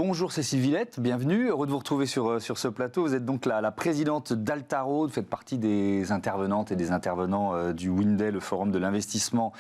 Bonjour Cécile Villette, bienvenue, heureux de vous retrouver sur ce plateau. Vous êtes donc la présidente d'Altaro, vous faites partie des intervenantes et des intervenants du Windey, le forum de l'investissement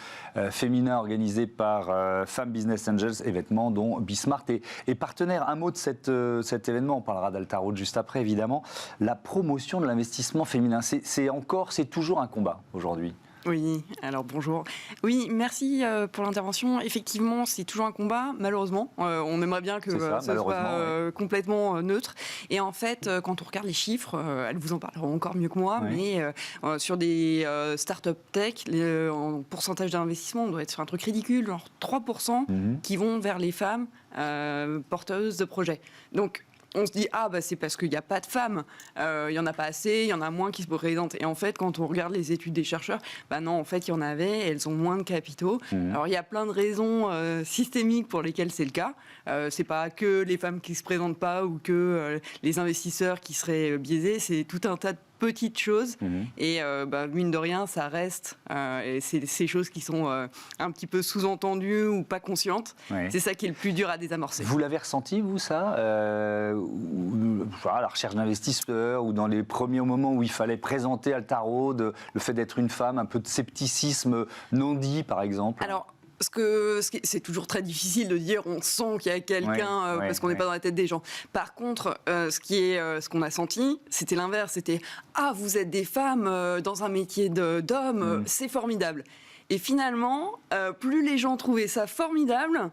féminin organisé par Femmes Business Angels, événement dont Bismart est partenaire. Un mot de cet événement, on parlera d'Altaro juste après évidemment. La promotion de l'investissement féminin, c'est toujours un combat aujourd'hui. Oui, alors bonjour. Oui, merci pour l'intervention. Effectivement, c'est toujours un combat, malheureusement. On aimerait bien que ça soit complètement neutre. Et en fait, quand on regarde les chiffres, elles vous en parleront encore mieux que moi, mais sur des start-up tech, en pourcentage d'investissement, on doit être sur un truc ridicule, genre 3% qui vont vers les femmes porteuses de projets. Donc, on se dit, c'est parce qu'il n'y a pas de femmes, il n'y en a pas assez, il y en a moins qui se présentent. Et en fait, quand on regarde les études des chercheurs, non, en fait, il y en avait, elles ont moins de capitaux. Alors, il y a plein de raisons systémiques pour lesquelles c'est le cas. C'est pas que les femmes qui se présentent pas ou que les investisseurs qui seraient biaisés, c'est tout un tas de petites choses et mine de rien ça reste et c'est ces choses qui sont un petit peu sous-entendues ou pas conscientes. C'est ça qui est le plus dur à désamorcer. Vous l'avez ressenti vous ça à la recherche d'investisseurs ou dans les premiers moments où il fallait présenter Altaro, le fait d'être une femme, un peu de scepticisme non dit par exemple? Alors, c'est toujours très difficile de dire on sent qu'il y a quelqu'un parce qu'on n'est pas dans la tête des gens. Par contre, ce qu'on a senti, c'était l'inverse. C'était vous êtes des femmes dans un métier d'homme, c'est formidable. Et finalement, plus les gens trouvaient ça formidable,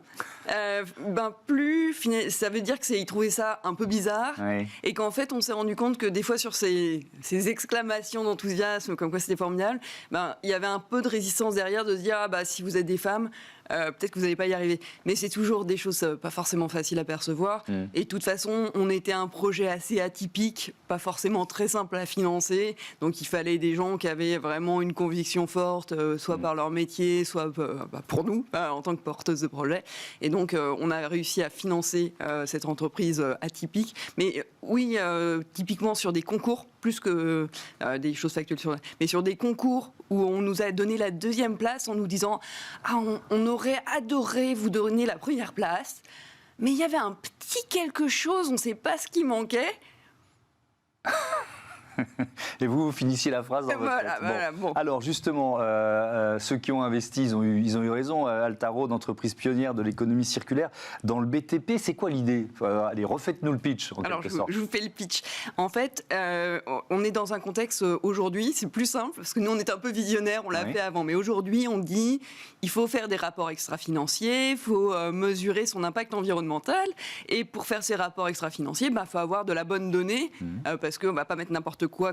plus ça veut dire qu'ils trouvaient ça un peu bizarre. Et qu'en fait, on s'est rendu compte que des fois, sur ces exclamations d'enthousiasme, comme quoi c'était formidable, il y avait un peu de résistance derrière de se dire si vous êtes des femmes, peut-être que vous n'allez pas y arriver. Mais c'est toujours des choses pas forcément faciles à percevoir. Et de toute façon, on était un projet assez atypique, pas forcément très simple à financer. Donc il fallait des gens qui avaient vraiment une conviction forte, soit par leur métier, soit pour nous, en tant que porteuse de projet. Et donc on a réussi à financer cette entreprise atypique. Mais oui, typiquement sur des concours, plus que des choses factuelles, mais sur des concours où on nous a donné la 2e place en nous disant on aurait adoré vous donner la 1re place, mais il y avait un petit quelque chose, on ne sait pas ce qui manquait. Et vous finissiez la phrase dans votre tête. Bon. Alors justement, ceux qui ont investi, ils ont eu raison. Altaro, d'entreprise pionnière de l'économie circulaire dans le BTP, c'est quoi l'idée? Allez, refaites-nous le pitch en quelque sorte. Je vous fais le pitch. En fait, on est dans un contexte aujourd'hui, c'est plus simple parce que nous on est un peu visionnaires, on l'a fait avant, mais aujourd'hui on dit il faut faire des rapports extra-financiers, il faut mesurer son impact environnemental, et pour faire ces rapports extra-financiers, faut avoir de la bonne donnée parce qu'on va pas mettre n'importe quoi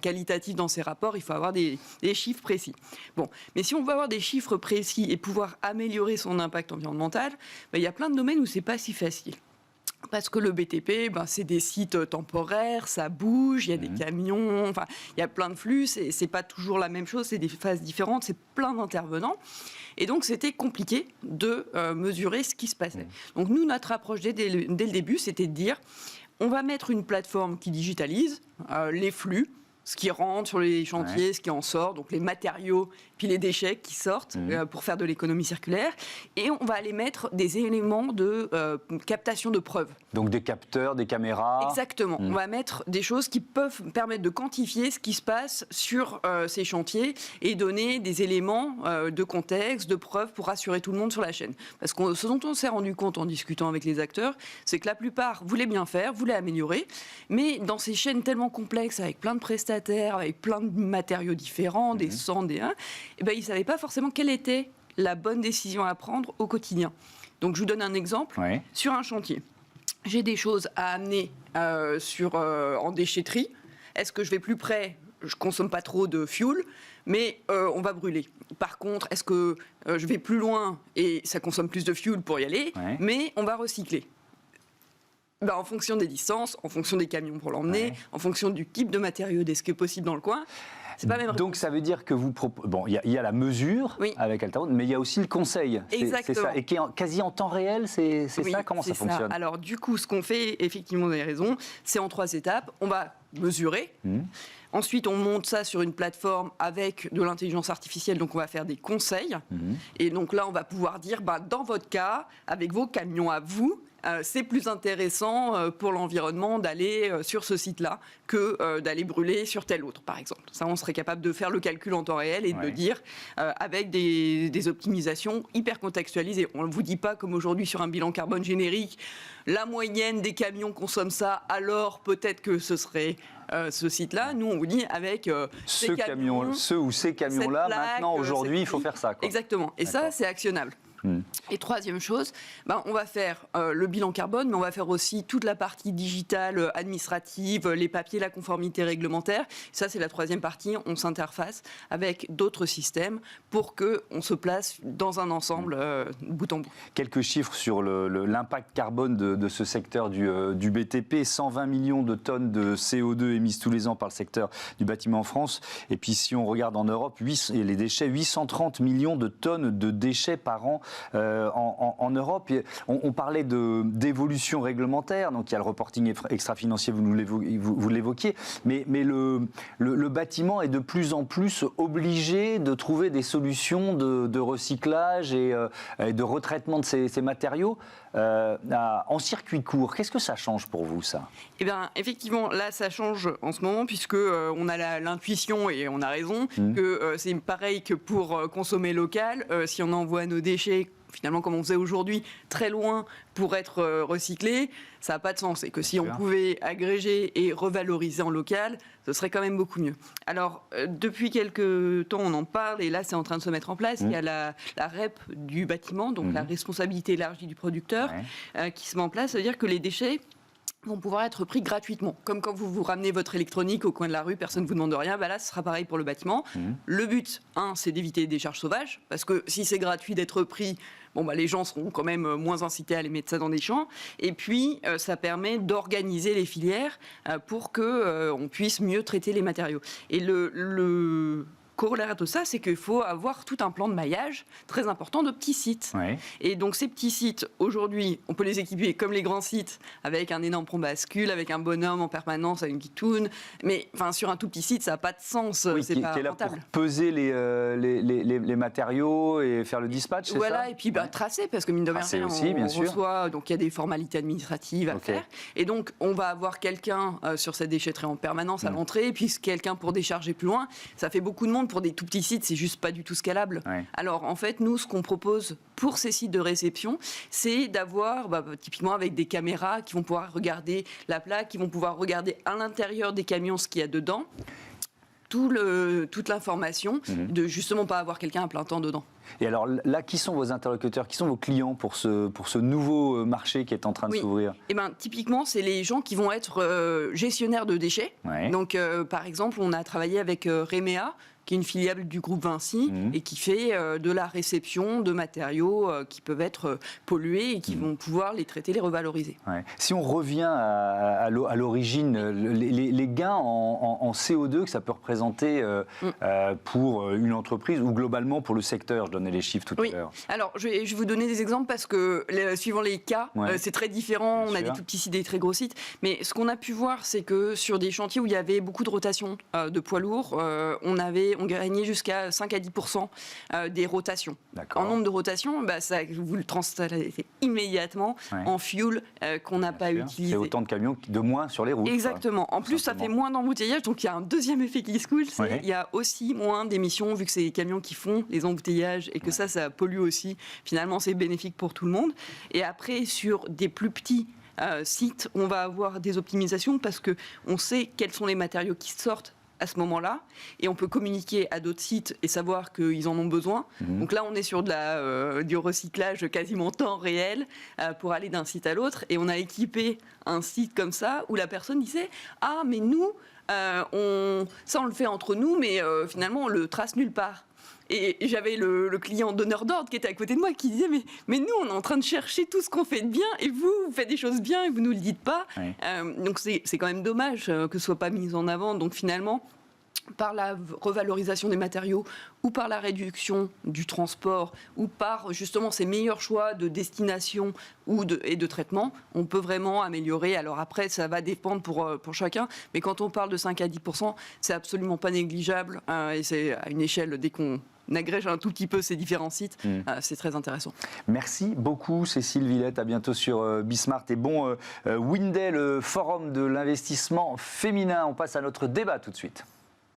qualitatif dans ces rapports, il faut avoir des chiffres précis. Bon, mais si on veut avoir des chiffres précis et pouvoir améliorer son impact environnemental, il y a plein de domaines où c'est pas si facile. Parce que le BTP, c'est des sites temporaires, ça bouge, il y a des camions, il y a plein de flux, c'est pas toujours la même chose, c'est des phases différentes, c'est plein d'intervenants. Et donc, c'était compliqué de mesurer ce qui se passait. Donc, nous, notre approche dès le début, c'était de dire on va mettre une plateforme qui digitalise les flux, ce qui rentre sur les chantiers, ce qui en sort, donc les matériaux, puis les déchets qui sortent pour faire de l'économie circulaire. Et on va aller mettre des éléments de captation de preuves. Donc des capteurs, des caméras. Exactement. On va mettre des choses qui peuvent permettre de quantifier ce qui se passe sur ces chantiers et donner des éléments de contexte, de preuves pour rassurer tout le monde sur la chaîne. Parce que ce dont on s'est rendu compte en discutant avec les acteurs, c'est que la plupart voulaient bien faire, voulaient améliorer, mais dans ces chaînes tellement complexes, avec plein de prestataires, avec plein de matériaux différents, des cendres, des ils ne savaient pas forcément quelle était la bonne décision à prendre au quotidien. Donc je vous donne un exemple. Sur un chantier, j'ai des choses à amener en déchetterie. Est-ce que je vais plus près? Je ne consomme pas trop de fuel, mais on va brûler. Par contre, est-ce que je vais plus loin et ça consomme plus de fuel pour y aller, mais on va recycler? En fonction des distances, en fonction des camions pour l'emmener, en fonction du type de matériaux, de ce qui est possible dans le coin. C'est pas même. Donc ça veut dire que vous proposez... Bon, il y a la mesure avec Altaro, mais il y a aussi le conseil. Exactement. C'est ça. Et qui est quasi en temps réel, c'est ça? Comment ça fonctionne? Alors du coup, ce qu'on fait, effectivement, vous avez raison, c'est en 3 étapes. On va mesurer. Ensuite, on monte ça sur une plateforme avec de l'intelligence artificielle, donc on va faire des conseils. Et donc là, on va pouvoir dire, dans votre cas, avec vos camions à vous, c'est plus intéressant pour l'environnement d'aller sur ce site-là que d'aller brûler sur tel autre, par exemple. Ça, on serait capable de faire le calcul en temps réel et de le dire avec des optimisations hyper contextualisées. On ne vous dit pas, comme aujourd'hui sur un bilan carbone générique, la moyenne des camions consomme ça, alors peut-être que ce serait ce site-là. Nous, on vous dit avec ces camions-là, maintenant, aujourd'hui, il faut faire ça. Exactement. Et ça, c'est actionnable. Et troisième chose, on va faire le bilan carbone, mais on va faire aussi toute la partie digitale, administrative, les papiers, la conformité réglementaire. Ça, c'est la troisième partie. On s'interface avec d'autres systèmes pour qu'on se place dans un ensemble bout en bout. Quelques chiffres sur l'impact carbone de ce secteur du BTP. 120 millions de tonnes de CO2 émises tous les ans par le secteur du bâtiment en France. Et puis, si on regarde en Europe, les déchets, 830 millions de tonnes de déchets par an en Europe. On parlait d'évolution réglementaire, donc il y a le reporting extra-financier, vous l'évoquiez, mais le bâtiment est de plus en plus obligé de trouver des solutions de recyclage et de retraitement de ces matériaux en circuit court. Qu'est-ce que ça change pour vous, ça ? Eh bien, effectivement, là, ça change en ce moment, puisque on a l'intuition, et on a raison, que c'est pareil que pour consommer local. Si on envoie nos déchets, finalement, comme on faisait aujourd'hui, très loin pour être recyclés, ça n'a pas de sens. Et que si on pouvait agréger et revaloriser en local, ce serait quand même beaucoup mieux. Alors, depuis quelques temps, on en parle, et là, c'est en train de se mettre en place. Il y a la REP du bâtiment, donc la responsabilité élargie du producteur, qui se met en place. C'est-à-dire que les déchets vont pouvoir être pris gratuitement. Comme quand vous ramenez votre électronique au coin de la rue, personne ne vous demande rien, là, ce sera pareil pour le bâtiment. Le but, c'est d'éviter les décharges sauvages, parce que si c'est gratuit d'être pris, les gens seront quand même moins incités à aller mettre ça dans des champs. Et puis, ça permet d'organiser les filières pour qu'on puisse mieux traiter les matériaux. Et le corollaire de ça, c'est qu'il faut avoir tout un plan de maillage très important de petits sites. Et donc ces petits sites, aujourd'hui, on peut les équiper comme les grands sites, avec un énorme pont bascule, avec un bonhomme en permanence, avec une guitoune. Mais sur un tout petit site, ça n'a pas de sens. C'est pas qui est là rentable. pour peser les matériaux et faire le dispatch, c'est ça ? Et puis tracer, parce que mine de rien, on reçoit, donc il y a des formalités administratives à faire. Et donc, on va avoir quelqu'un sur cette déchetterie en permanence à l'entrée, et puis quelqu'un pour décharger plus loin. Ça fait beaucoup de monde. Pour des tout petits sites, c'est juste pas du tout scalable. Alors, en fait, nous, ce qu'on propose pour ces sites de réception, c'est d'avoir, typiquement avec des caméras qui vont pouvoir regarder la plaque, qui vont pouvoir regarder à l'intérieur des camions ce qu'il y a dedans, toute l'information, de justement pas avoir quelqu'un à plein temps dedans. Et alors là, qui sont vos interlocuteurs, qui sont vos clients pour ce nouveau marché qui est en train de s'ouvrir ? Typiquement, c'est les gens qui vont être gestionnaires de déchets. Donc, par exemple, on a travaillé avec Remea, qui est une filiale du groupe Vinci et qui fait de la réception de matériaux qui peuvent être pollués et qui vont pouvoir les traiter, les revaloriser. Si on revient à l'origine, les gains en CO2 que ça peut représenter pour une entreprise ou globalement pour le secteur, je donnais les chiffres tout à l'heure. Alors, je vais vous donner des exemples parce que suivant les cas, c'est très différent. On a des tout petits sites, des très gros sites. Mais ce qu'on a pu voir, c'est que sur des chantiers où il y avait beaucoup de rotation de poids lourds, on gagnait jusqu'à 5 à 10% des rotations. En nombre de rotations, ça, vous le transférez immédiatement en fuel qu'on n'a pas utilisé. C'est autant de camions de moins sur les routes. Exactement. En plus, ça fait moins d'embouteillages, donc il y a un deuxième effet qui se coule, c'est il y a aussi moins d'émissions, vu que c'est les camions qui font les embouteillages et que ça pollue aussi. Finalement, c'est bénéfique pour tout le monde. Et après, sur des plus petits sites, on va avoir des optimisations parce qu'on sait quels sont les matériaux qui sortent à ce moment-là, et on peut communiquer à d'autres sites et savoir qu'ils en ont besoin. Donc là, on est sur du recyclage quasiment temps réel pour aller d'un site à l'autre, et on a équipé un site comme ça où la personne disait « Ah, mais nous, on le fait entre nous, mais finalement, on le trace nulle part. » Et j'avais le client donneur d'ordre qui était à côté de moi qui disait mais nous, on est en train de chercher tout ce qu'on fait de bien et vous faites des choses bien et vous nous le dites pas. Donc c'est quand même dommage que ce soit pas mis en avant. Donc finalement, par la revalorisation des matériaux ou par la réduction du transport ou par justement ces meilleurs choix de destination et de traitement, on peut vraiment améliorer. Alors après, ça va dépendre pour chacun, mais quand on parle de 5 à 10%, c'est absolument pas négligeable et c'est à une échelle, dès qu'on agrège un tout petit peu ces différents sites, c'est très intéressant. Merci beaucoup Cécile Villette, à bientôt sur Bismart et bon Windel, le forum de l'investissement féminin. On passe à notre débat tout de suite.